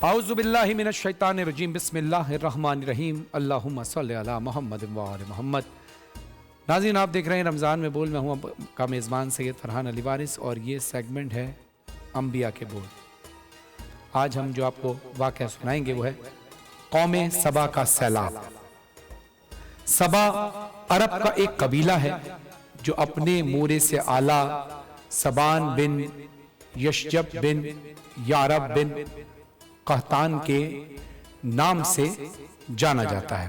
اعوذ باللہ من الشیطان الرجیم بسم اللہ الرحمن الرحیم اللہم صلی علی محمد و آل محمد۔ ناظرین، آپ دیکھ رہے ہیں رمضان میں بول، میں ہوں کا میزبان سید فرحان علی وارث اور یہ سیگمنٹ ہے انبیاء کے بول۔ آج ہم جو آپ کو واقعہ سنائیں گے وہ ہے قوم سبا کا سیلاب۔ سبا عرب کا ایک قبیلہ ہے جو اپنے مورے سے اعلیٰ سبان بن یشجب بن یارب بن قحطان کے نام سے جانا جاتا ہے۔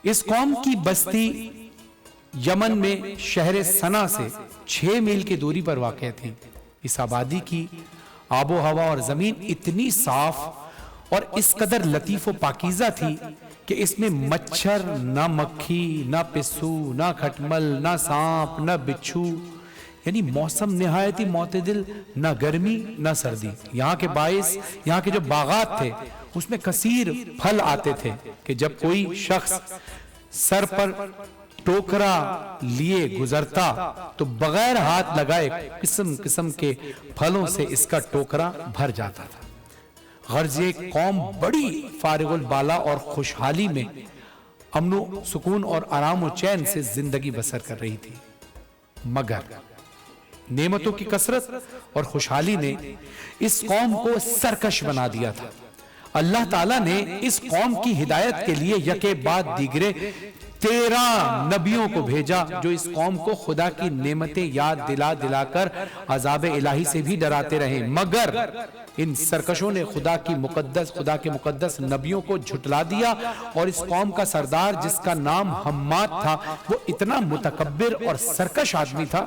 اس قوم کی بستی یمن میں شہر سنا سے 6 میل کی دوری پر واقع تھی۔ اس آبادی کی آب و ہوا اور زمین اتنی صاف اور اس قدر لطیف و پاکیزہ تھی کہ اس میں مچھر، نہ مکھی، نہ پسو، نہ کھٹمل، نہ سانپ، نہ بچھو، یعنی موسم نہایت ہی معتدل، نہ گرمی نہ سردی۔ یہاں کے باعث یہاں کے جو باغات تھے اس میں کثیر پھل آتے تھے کہ جب کوئی شخص سر پر ٹوکرا لیے گزرتا تو بغیر ہاتھ لگائے قسم قسم کے پھلوں سے اس کا ٹوکرا بھر جاتا تھا۔ غرض یہ قوم بڑی فارغ البالا اور خوشحالی میں امن و سکون اور آرام و چین سے زندگی بسر کر رہی تھی، مگر نعمتوں کی کثرت اور خوشحالی نے اس قوم کو سرکش بنا دیا تھا۔ اللہ تعالیٰ نے اس قوم کی ہدایت کے لیے یکے بعد دیگرے 13 نبیوں کو بھیجا جو اس قوم کو خدا کی نعمتیں یاد دلا دلا کر عذاب الہی سے بھی ڈراتے رہے، مگر ان سرکشوں نے خدا کے مقدس نبیوں کو جھٹلا دیا۔ اور اس قوم کا سردار جس کا نام حماد تھا وہ اتنا متکبر اور سرکش آدمی تھا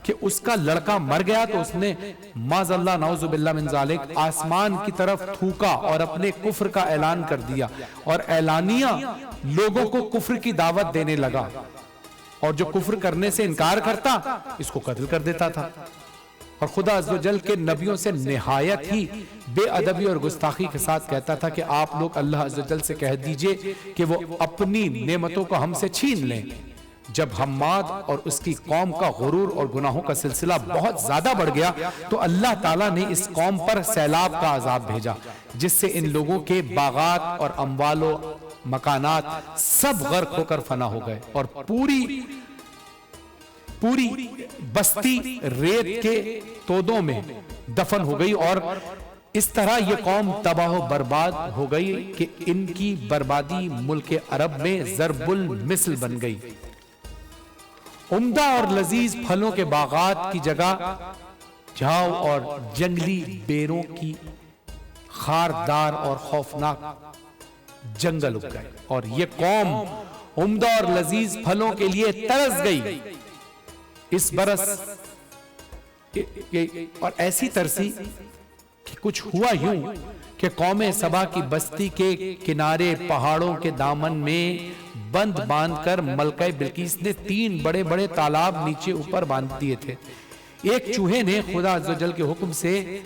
کہ اس کا لڑکا مر گیا تو اس نے معاذ اللہ نعوذ باللہ من ذالک آسمان کی طرف تھوکا اور اپنے کفر کا اعلان کر دیا اور اعلانیہ لوگوں کو کفر کی دعوت دینے لگا، اور جو کفر کرنے سے انکار کرتا اس کو قتل کر دیتا تھا۔ اور خدا عز و جل کے نبیوں سے نہایت ہی بے ادبی اور گستاخی کے ساتھ کہتا تھا کہ آپ لوگ اللہ عز و جل سے کہہ دیجئے کہ وہ اپنی نعمتوں کو ہم سے چھین لیں۔ جب حماد اور اس کی قوم کا غرور اور گناہوں کا سلسلہ بہت زیادہ بڑھ گیا تو اللہ تعالیٰ نے اس قوم پر سیلاب کا عذاب بھیجا، جس سے ان لوگوں کے باغات اور اموال و مکانات سب غرق ہو کر فنا ہو گئے اور پوری بستی ریت کے تودوں میں دفن ہو گئی، اور اس طرح یہ قوم تباہ و برباد ہو گئی کہ ان کی بربادی ملک عرب میں ضرب المثل بن گئی۔ عمدہ اور لذیذ پھلوں کے باغات کی جگہ جھاؤ اور جنگلی بیروں کی خاردار اور خوفناک جنگل اگ گئے، اور یہ قوم عمدہ اور لذیذ پھلوں کے لیے ترس گئی۔ اس برس اور ایسی ترسی کہ کچھ ہوا یوں کہ قوم سبا کی بستی کے کنارے پہاڑوں کے دامن میں بند باندھ کر ملکہ بلقیس نے 3 بڑے بڑے تالاب نیچے اوپر باندھ دیے تھے۔ ایک چوہے نے خدا عز و جل کے حکم سے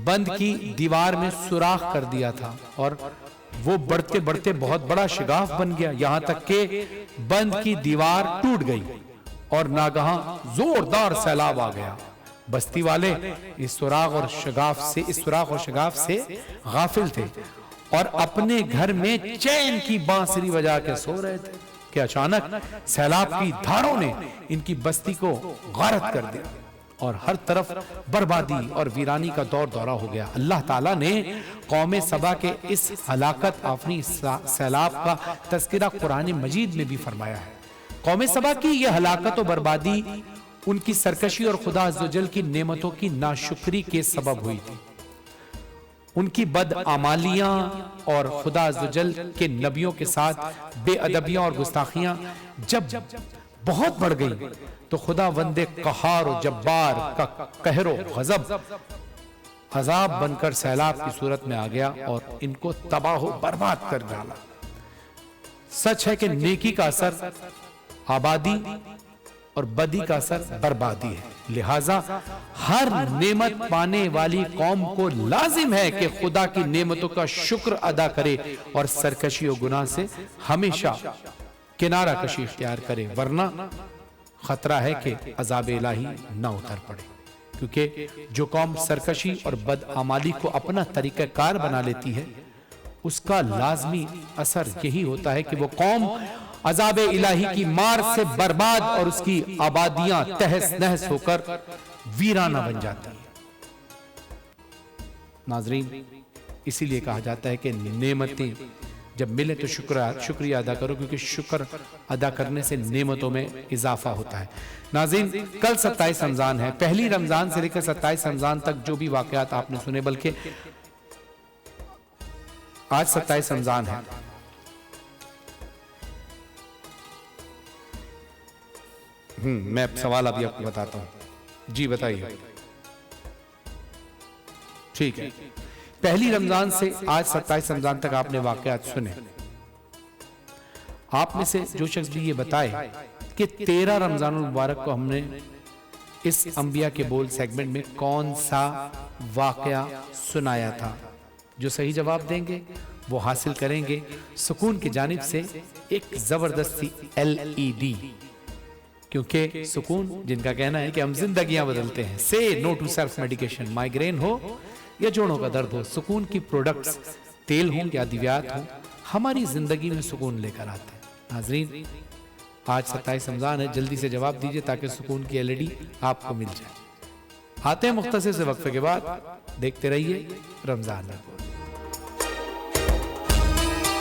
بند کی دیوار میں سوراخ کر دیا تھا، اور وہ بڑھتے بڑھتے بہت بڑا شگاف بن گیا، یہاں تک کہ بند کی دیوار ٹوٹ گئی اور ناگہاں زوردار سیلاب آ گیا۔ بستی والے اس سوراخ اور شگاف سے غافل تھے اور اپنے گھر میں چین کی بانسری بجا کے سو رہے تھے کہ اچانک سیلاب کی دھاروں نے ان کی بستی کو غارت کر دیا اور ہر طرف بربادی اور ویرانی کا دور دورہ ہو گیا۔ اللہ تعالیٰ نے قوم سبا کے اس ہلاکت آفریں سیلاب کا تذکرہ قرآن مجید میں بھی فرمایا ہے۔ قوم سبا کی یہ ہلاکت و بربادی ان کی سرکشی اور خدا عز و جل کی نعمتوں کی ناشکری کے سبب ہوئی تھی۔ ان کی بدعمالیاں اور خدا عز و جل کے نبیوں کے ساتھ بے ادبیاں اور گستاخیاں جب بہت بڑھ گئی تو خدا وند قہار و جبار کا قہر و غضب عذاب بن کر سیلاب کی صورت میں آ گیا اور ان کو تباہ و برباد کر ڈالا۔ سچ ہے کہ نیکی کا اثر آبادی اور بدی کا اثر بربادی ہے، لہٰذا ہر نعمت پانے والی قوم کو لازم ہے کہ خدا کی نعمتوں کا شکر ادا کرے اور سرکشی و گناہ سے ہمیشہ کنارہ کشی اختیار کرے، ورنہ خطرہ ہے کہ عذاب الہی نہ اتر پڑے۔ کیونکہ جو قوم سرکشی اور بدعمالی کو اپنا طریقہ کار بنا لیتی ہے اس کا لازمی اثر یہی ہوتا ہے کہ وہ قوم عذاب الہی کی مار سے برباد اور اس کی آبادیاں تہس نہس ہو کر ویرانہ بن جاتی ہیں۔ ناظرین، اسی لیے کہا جاتا ہے کہ نعمتیں جب ملے تو شکریہ ادا کرو، کیونکہ شکر ادا کرنے سے نعمتوں میں اضافہ ہوتا ہے۔ ناظرین، کل 27 رمضان ہے۔ پہلی رمضان سے لے کر 27 رمضان تک جو بھی واقعات آپ نے سنے، بلکہ آج 27 رمضان ہے، میں سوال ابھی آپ کو بتاتا ہوں۔ جی بتائیے۔ ٹھیک ہے، پہلی رمضان سے آج 27 رمضان تک آپ نے واقعات سنے۔ آپ میں سے جو شخص بھی یہ بتائے کہ 13 رمضان المبارک کو ہم نے اس انبیاء کے بول سیگمنٹ میں کون سا واقعہ سنایا تھا، جو صحیح جواب دیں گے وہ حاصل کریں گے سکون کی جانب سے ایک زبردستی LED، کیونکہ سکون جن کا کہنا ہے کہ ہم زندگیاں بدلتے ہیں۔ سے نو ٹو سیلف میڈیکیشن، مائیگرین ہو یا جوڑوں کا درد ہو، سکون کی پروڈکٹس تیل ہوں یا ادویات ہوں ہماری زندگی میں سکون لے کر آتے ہیں۔ ناظرین، آج 27 رمضان ہے، جلدی سے جواب دیجئے تاکہ سکون کی LED آپ کو مل جائے۔ آتے ہیں مختصر سے وقفے کے بعد، دیکھتے رہیے رمضان رپورٹ۔